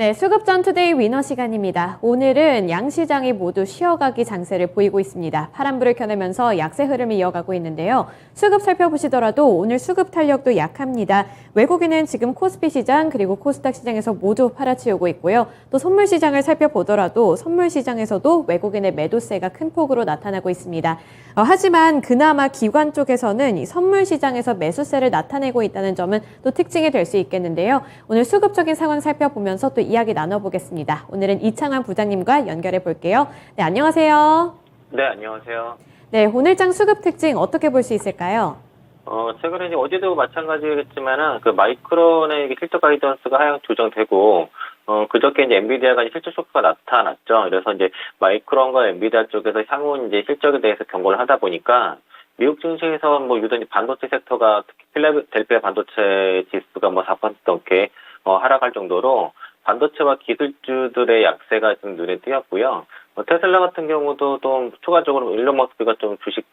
네, 수급전 투데이 위너 시간입니다. 오늘은 양시장이 모두 쉬어가기 장세를 보이고 있습니다. 파란불을 켜내면서 약세 흐름이 이어가고 있는데요. 수급 살펴보시더라도 오늘 수급 탄력도 약합니다. 외국인은 지금 코스피 시장 그리고 코스닥 시장에서 모두 팔아치우고 있고요. 또 선물 시장을 살펴보더라도 선물 시장에서도 외국인의 매도세가 큰 폭으로 나타나고 있습니다. 하지만 그나마 기관 쪽에서는 이 선물 시장에서 매수세를 나타내고 있다는 점은 또 특징이 될 수 있겠는데요. 오늘 수급적인 상황 살펴보면서 또 이야기 나눠보겠습니다. 오늘은 이창환 부장님과 연결해 볼게요. 네, 안녕하세요. 네, 안녕하세요. 네, 오늘장 수급 특징 어떻게 볼 수 있을까요? 최근에 이제 어제도 마찬가지겠지만은, 마이크론의 실적 가이던스가 하향 조정되고, 그저께 이제 엔비디아가 실적 쇼크가 나타났죠. 그래서 이제 마이크론과 엔비디아 쪽에서 향후 이제 실적에 대해서 경고를 하다 보니까, 미국 증시에서 유독 반도체 섹터가, 특히 필라델피아 반도체 지수가 4% 넘게, 하락할 정도로, 반도체와 기술주들의 약세가 좀 눈에 띄었고요. 테슬라 같은 경우도 또 추가적으로 일론 머스크가 좀 주식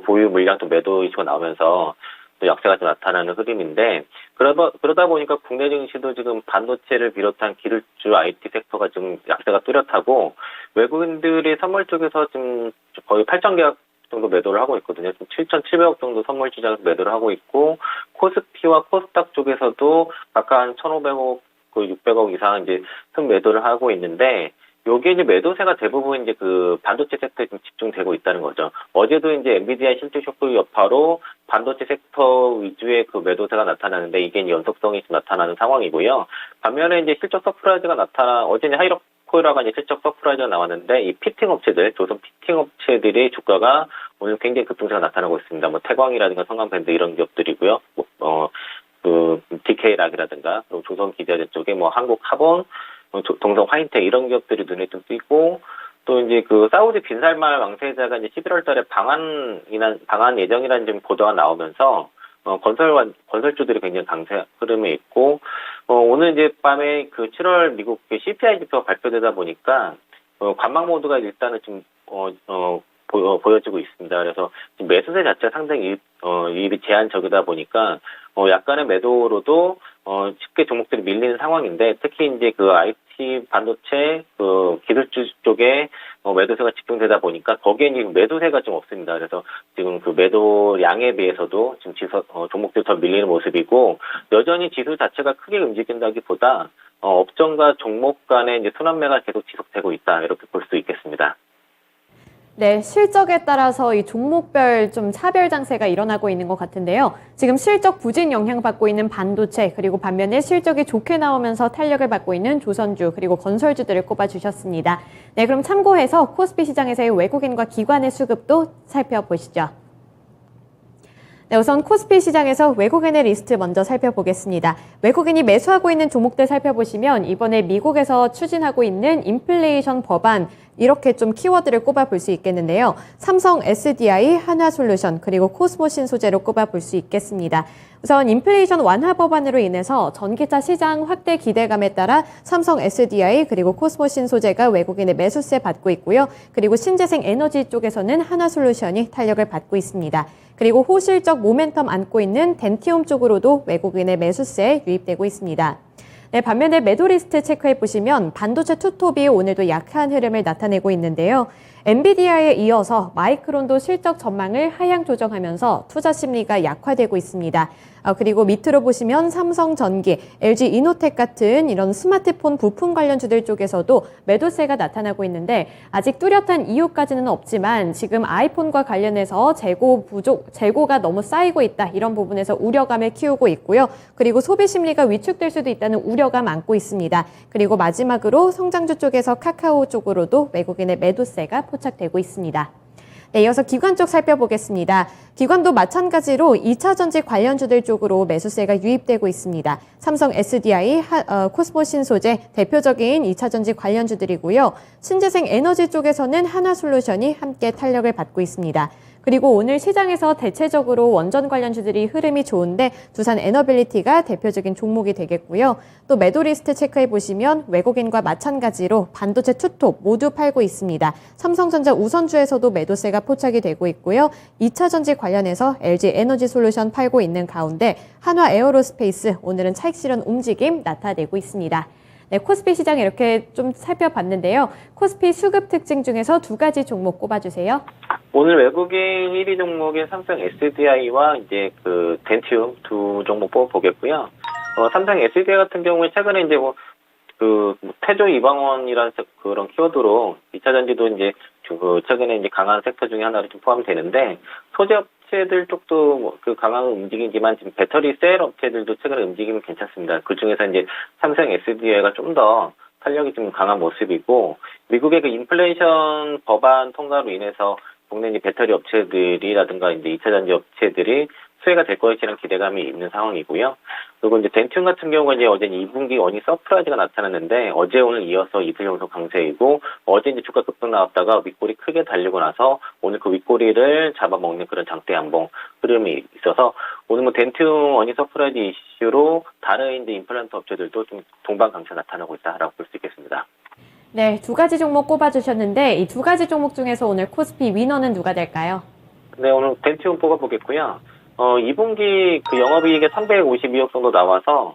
보유 물량 또 매도 이슈가 나오면서 또 약세가 좀 나타나는 흐름인데, 그러다 보니까 국내 증시도 지금 반도체를 비롯한 기술주 IT 섹터가 좀 약세가 뚜렷하고, 외국인들이 선물 쪽에서 지금 거의 8천 계약 정도 매도를 하고 있거든요. 지금 7,700억 정도 선물 시장에서 매도를 하고 있고, 코스피와 코스닥 쪽에서도 각각 한 1,500억, 600억 이상 이제 큰 매도를 하고 있는데, 요게 이제 매도세가 대부분 이제 반도체 섹터에 좀 집중되고 있다는 거죠. 어제도 이제 엔비디아 실적 쇼크 여파로 반도체 섹터 위주의 매도세가 나타나는데, 이게 이제 연속성이 좀 나타나는 상황이고요. 반면에 이제 실적 서프라이즈가 어제는 하이로코이라가 이제 실적 서프라이즈가 나왔는데, 이 피팅 업체들, 조선 피팅 업체들의 주가가 오늘 굉장히 급등세가 나타나고 있습니다. 태광이라든가 성강밴드 이런 기업들이고요. DK락이라든가, 그리고 조선기자재 쪽에 한국카본, 동성 화인텍 이런 기업들이 눈에 좀 띄고, 또 이제 사우디 빈살만 왕세자가 이제 11월 달에 방한 예정이라는 좀 보도가 나오면서, 건설주들이 굉장히 강세 흐름에 있고, 오늘 이제 밤에 7월 미국 CPI 지표가 발표되다 보니까, 관망 모드가 일단은 좀, 보여지고 있습니다. 그래서 지금 매수세 자체가 상당히 이입이 제한적이다 보니까 약간의 매도로도 쉽게 종목들이 밀리는 상황인데, 특히 이제 IT 반도체 기술주 쪽에 매도세가 집중되다 보니까 거기에 지금 매도세가 좀 없습니다. 그래서 지금 매도량에 비해서도 지금 종목들이 더 밀리는 모습이고, 여전히 지수 자체가 크게 움직인다기보다 업종과 종목 간의 이제 순환매가 계속 지속되고 있다, 이렇게 볼 수 있겠습니다. 네, 실적에 따라서 이 종목별 좀 차별 장세가 일어나고 있는 것 같은데요. 지금 실적 부진 영향받고 있는 반도체, 그리고 반면에 실적이 좋게 나오면서 탄력을 받고 있는 조선주, 그리고 건설주들을 꼽아주셨습니다. 네, 그럼 참고해서 코스피 시장에서의 외국인과 기관의 수급도 살펴보시죠. 네, 우선 코스피 시장에서 외국인의 리스트 먼저 살펴보겠습니다. 외국인이 매수하고 있는 종목들 살펴보시면 이번에 미국에서 추진하고 있는 인플레이션 법안, 이렇게 좀 키워드를 꼽아볼 수 있겠는데요. 삼성 SDI, 한화솔루션, 그리고 코스모신 소재로 꼽아볼 수 있겠습니다. 우선 인플레이션 완화 법안으로 인해서 전기차 시장 확대 기대감에 따라 삼성 SDI 그리고 코스모신 소재가 외국인의 매수세 받고 있고요. 그리고 신재생 에너지 쪽에서는 한화솔루션이 탄력을 받고 있습니다. 그리고 호실적 모멘텀 안고 있는 덴티움 쪽으로도 외국인의 매수세 유입되고 있습니다. 네, 반면에 매도 리스트 체크해 보시면 반도체 투톱이 오늘도 약한 흐름을 나타내고 있는데요. 엔비디아에 이어서 마이크론도 실적 전망을 하향 조정하면서 투자 심리가 약화되고 있습니다. 그리고 밑으로 보시면 삼성전기, LG이노텍 같은 이런 스마트폰 부품 관련주들 쪽에서도 매도세가 나타나고 있는데, 아직 뚜렷한 이유까지는 없지만 지금 아이폰과 관련해서 재고가 너무 쌓이고 있다, 이런 부분에서 우려감을 키우고 있고요. 그리고 소비 심리가 위축될 수도 있다는 우려감 안고 있습니다. 그리고 마지막으로 성장주 쪽에서 카카오 쪽으로도 외국인의 매도세가 포착되고 있습니다. 네, 이어서 기관 쪽 살펴보겠습니다. 기관도 마찬가지로 2차 전지 관련주들 쪽으로 매수세가 유입되고 있습니다. 삼성 SDI, 코스모신 소재 대표적인 2차 전지 관련주들이고요. 신재생 에너지 쪽에서는 한화솔루션이 함께 탄력을 받고 있습니다. 그리고 오늘 시장에서 대체적으로 원전 관련주들이 흐름이 좋은데 두산 에너빌리티가 대표적인 종목이 되겠고요. 또 매도 리스트 체크해 보시면 외국인과 마찬가지로 반도체 투톱 모두 팔고 있습니다. 삼성전자 우선주에서도 매도세가 포착이 되고 있고요. 2차 전지 관련해서 LG 에너지 솔루션 팔고 있는 가운데 한화 에어로스페이스 오늘은 차익 실현 움직임 나타내고 있습니다. 네, 코스피 시장 이렇게 좀 살펴봤는데요. 코스피 수급 특징 중에서 두 가지 종목 꼽아주세요. 오늘 외국인 1위 종목인 삼성 SDI와 이제 그 덴티움 두 종목 뽑아보겠고요. 삼성 SDI 같은 경우에 최근에 이제 태조 이방원이라는 그런 키워드로 2차 전지도 이제 최근에 이제 강한 섹터 중에 하나로 좀 포함이 되는데, 소재 업체들 쪽도 그 강한 움직이지만 지금 배터리 셀 업체들도 최근에 움직임이 괜찮습니다. 그 중에서 이제 삼성 SDI가 좀 더 탄력이 좀 강한 모습이고, 미국의 그 인플레이션 법안 통과로 인해서 국내 이제 배터리 업체들이라든가 이제 2차 전지 업체들이 수혜가 될 것이라는 기대감이 있는 상황이고요. 그리고 이제 덴티움 같은 경우가 이제 어제 2분기 어닝 서프라이즈가 나타났는데, 어제 오늘 이어서 이틀 연속 강세이고, 어제 이제 주가 급등 나왔다가 윗꼬리 크게 달리고 나서 오늘 그 윗꼬리를 잡아먹는 그런 장대 양봉 흐름이 있어서, 오늘 뭐 덴티움 어닝 서프라이즈 이슈로 다른 이제 임플란트 업체들도 좀 동반 강세 나타나고 있다라고 볼 수 있겠습니다. 네, 두 가지 종목 꼽아주셨는데 이 두 가지 종목 중에서 오늘 코스피 위너는 누가 될까요? 네, 오늘 덴티움 뽑아보겠고요. 2분기 그 영업이익이 352억 정도 나와서,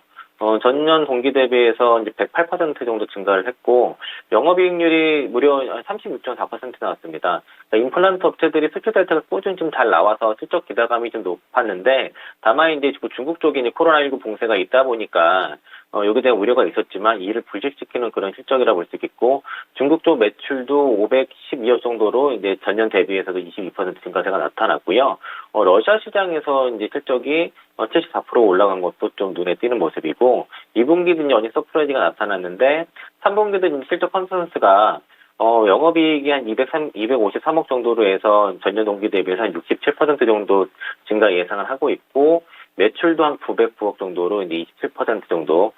전년 동기 대비해서 이제 108% 정도 증가를 했고, 영업이익률이 무려 36.4% 나왔습니다. 그러니까 임플란트 업체들이 수출 데이터가 꾸준히 좀 잘 나와서 실적 기대감이 좀 높았는데, 다만 이제 중국 쪽에 이제 코로나19 봉쇄가 있다 보니까, 여기에 대한 우려가 있었지만 이를 불식시키는 그런 실적이라 볼 수 있겠고, 중국 쪽 매출도 512억 정도로 이제 전년 대비해서도 22% 증가세가 나타났고요. 러시아 시장에서 이제 실적이 74% 올라간 것도 좀 눈에 띄는 모습이고, 2분기도 이제 어닝 서프라이즈가 나타났는데, 3분기도 이제 실적 컨센서스가 영업이익이 한 253억 정도로 해서 전년 동기 대비해서 한 67% 정도 증가 예상을 하고 있고, 매출도 한 909억 정도로 이제 27% 정도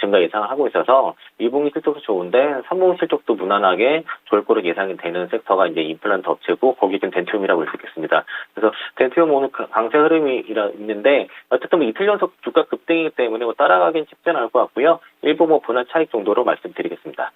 증가 예상을 하고 있어서 2분기 실적도 좋은데 3분기 실적도 무난하게 좋을 거로 예상이 되는 섹터가 이제 임플란트 업체고, 거기 좀 덴티움이라고 볼 수 있겠습니다. 그래서 덴티움 오늘 강세 흐름이 있는데, 어쨌든 뭐 이틀 연속 주가 급등이기 때문에 뭐 따라가긴 쉽지 않을 것 같고요. 일부 뭐 분할 차익 정도로 말씀드리겠습니다.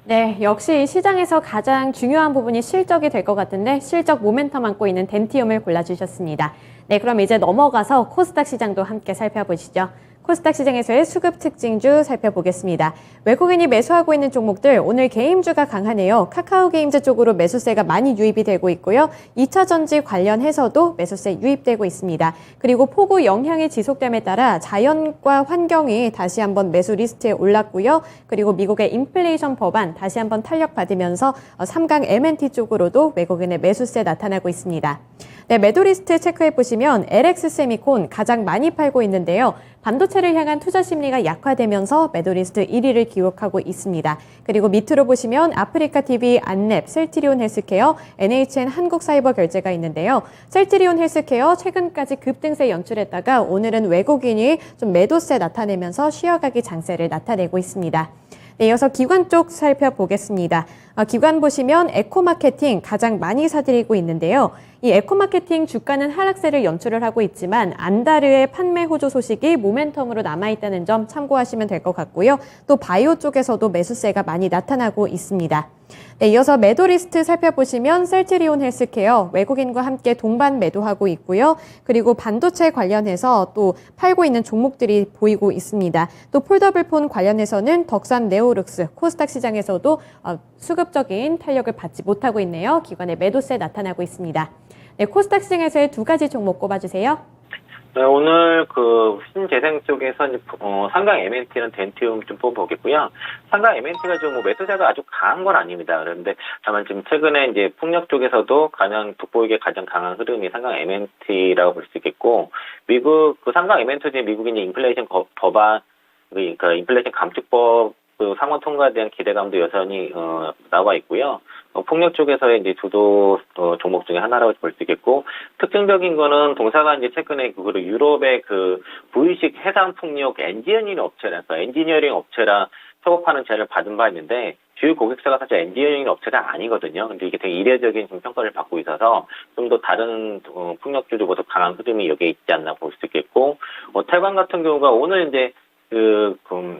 네, 역시 시장에서 가장 중요한 부분이 실적이 될 것 같은데 실적 모멘텀 안고 있는 덴티움을 골라주셨습니다. 네, 그럼 이제 넘어가서 코스닥 시장도 함께 살펴보시죠. 코스닥 시장에서의 수급 특징주 살펴보겠습니다. 외국인이 매수하고 있는 종목들 오늘 게임주가 강하네요. 카카오 게임즈 쪽으로 매수세가 많이 유입이 되고 있고요. 2차 전지 관련해서도 매수세 유입되고 있습니다. 그리고 폭우 영향이 지속됨에 따라 자연과 환경이 다시 한번 매수 리스트에 올랐고요. 그리고 미국의 인플레이션 법안 다시 한번 탄력받으면서 3강 M&T 쪽으로도 외국인의 매수세 나타나고 있습니다. 네, 매도 리스트 체크해 보시면 LX 세미콘 가장 많이 팔고 있는데요. 반도체를 향한 투자 심리가 약화되면서 매도 리스트 1위를 기록하고 있습니다. 그리고 밑으로 보시면 아프리카 TV, 안랩, 셀트리온 헬스케어, NHN 한국사이버결제가 있는데요. 셀트리온 헬스케어 최근까지 급등세 연출했다가 오늘은 외국인이 좀 매도세 나타내면서 쉬어가기 장세를 나타내고 있습니다. 네, 이어서 기관 쪽 살펴보겠습니다. 기관 보시면 에코마케팅 가장 많이 사들이고 있는데요. 이 에코마케팅 주가는 하락세를 연출을 하고 있지만 안다르의 판매 호조 소식이 모멘텀으로 남아있다는 점 참고하시면 될 것 같고요. 또 바이오 쪽에서도 매수세가 많이 나타나고 있습니다. 네, 이어서 매도 리스트 살펴보시면 셀트리온 헬스케어 외국인과 함께 동반 매도하고 있고요. 그리고 반도체 관련해서 또 팔고 있는 종목들이 보이고 있습니다. 또 폴더블폰 관련해서는 덕산 네오룩스 코스닥 시장에서도 수급적인 탄력을 받지 못하고 있네요. 기관의 매도세 나타나고 있습니다. 네, 코스닥 시장에서의 두 가지 종목 꼽아주세요. 네, 오늘 그 신재생 쪽에서 이제 상강 M&T는 덴티움 좀 뽑아보겠고요. 상강 M&T가 좀 뭐 매수세가 아주 강한 건 아닙니다. 그런데 다만 지금 최근에 이제 풍력 쪽에서도 가장 돋보이게 가장 강한 흐름이 상강 M&T라고 볼 수 있겠고, 미국 그 상강 M&T 미국인 인플레이션 법안, 그러니까 인플레이션 감축법 그 상원 통과에 대한 기대감도 여전히 나와 있고요. 폭력 쪽에서의 이제 주도 종목 중에 하나라고 볼 수 있겠고, 특징적인 거는 동사가 이제 최근에 그 유럽의 그 V식 해상 풍력 엔지니어링 업체라 협업하는 제안을 받은 바 있는데, 주요 고객사가 사실 엔지니어링 업체가 아니거든요. 근데 이게 되게 이례적인 평가를 받고 있어서 좀 더 다른 풍력주들보다 강한 흐름이 여기에 있지 않나 볼 수 있겠고, 태광 같은 경우가 오늘 이제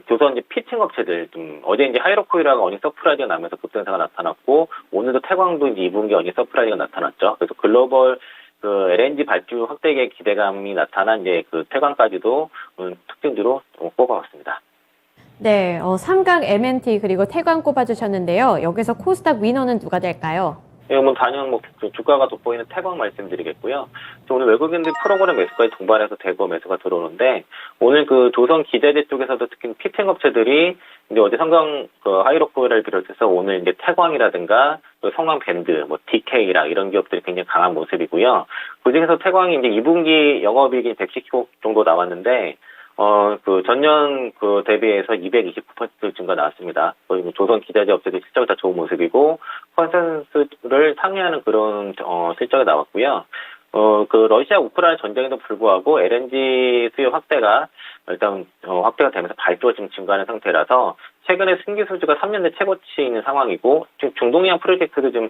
조선 이제 피칭 업체들, 어제 이제 하이로코이라가 어닝 서프라이즈가 나면서 급등세가 나타났고, 오늘도 태광도 이제 2분기 어닝 서프라이즈가 나타났죠. 그래서 글로벌 LNG 발주 확대의 기대감이 나타난 이제 태광까지도 특징주로 뽑아봤습니다. 네, 삼각 MNT 그리고 태광 꼽아주셨는데요. 여기서 코스닥 위너는 누가 될까요? 이건 단연 주가가 돋보이는 태광 말씀드리겠고요. 오늘 외국인들 프로그램 매수까지 동반해서 대거 매수가 들어오는데, 오늘 그 조선 기재재 쪽에서도 특히 피팅 업체들이 이제 어제 성강 하이로코를 비롯해서 오늘 이제 태광이라든가 또 성강 밴드, DK라 이런 기업들이 굉장히 강한 모습이고요. 그중에서 태광이 이제 2분기 영업이익이 110억 정도 나왔는데, 전년 대비해서 229% 증가 나왔습니다. 거의 조선 기자재 업체들 실적이 다 좋은 모습이고, 컨센서스를 상회하는 그런, 실적이 나왔고요. 러시아 우크라이나 전쟁에도 불구하고 LNG 수요 확대가 일단, 확대가 되면서 발주가 지금 증가하는 상태라서, 최근에 승계 수주가 3년 내 최고치에 있는 상황이고, 지금 중동해안 프로젝트도 좀,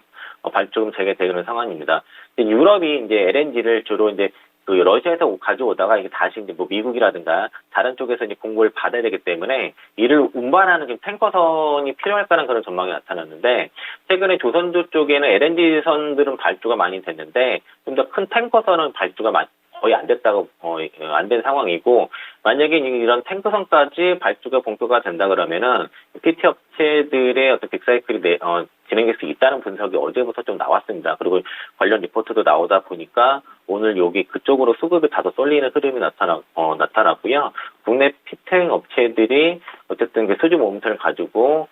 발주 재개되는 상황입니다. 유럽이 이제 LNG를 주로 이제 러시아에서 가져오다가 이게 다시 이제 미국이라든가 다른 쪽에서 이제 공급을 받아야 되기 때문에 이를 운반하는 지금 탱커선이 필요할 거라는 그런 전망이 나타났는데, 최근에 조선주 쪽에는 LNG 선들은 발주가 많이 됐는데 좀 더 큰 탱커선은 발주가 거의 안 됐다고, 안 된 상황이고, 만약에 이런 탱커선까지 발주가 본격화가 된다 그러면은, PT 업체들의 어떤 빅사이클이 진행될 수 있다는 분석이 어제부터 좀 나왔습니다. 그리고 관련 리포트도 나오다 보니까, 오늘 여기 그쪽으로 수급이 다소 쏠리는 흐름이 나타났고요. 국내 피팅 업체들이 어쨌든 그 수주 모멘텀을 가지고,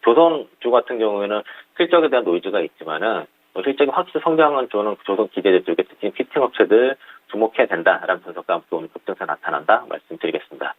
조선주 같은 경우에는 실적에 대한 노이즈가 있지만은, 실적이 확실히 성장한 조선 기재재 쪽에 특히 피팅 업체들 주목해야 된다라는 분석과 함께 오늘 급등세 나타난다 말씀드리겠습니다.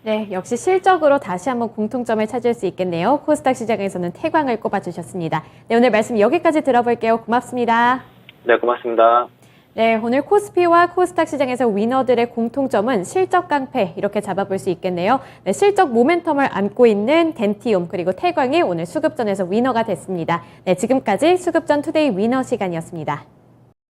네, 역시 실적으로 다시 한번 공통점을 찾을 수 있겠네요. 코스닥 시장에서는 태광을 꼽아주셨습니다. 네, 오늘 말씀 여기까지 들어볼게요. 고맙습니다. 네, 고맙습니다. 네, 오늘 코스피와 코스닥 시장에서 위너들의 공통점은 실적 깡패 이렇게 잡아볼 수 있겠네요. 네, 실적 모멘텀을 안고 있는 덴티움 그리고 태광이 오늘 수급전에서 위너가 됐습니다. 네, 지금까지 수급전 투데이 위너 시간이었습니다.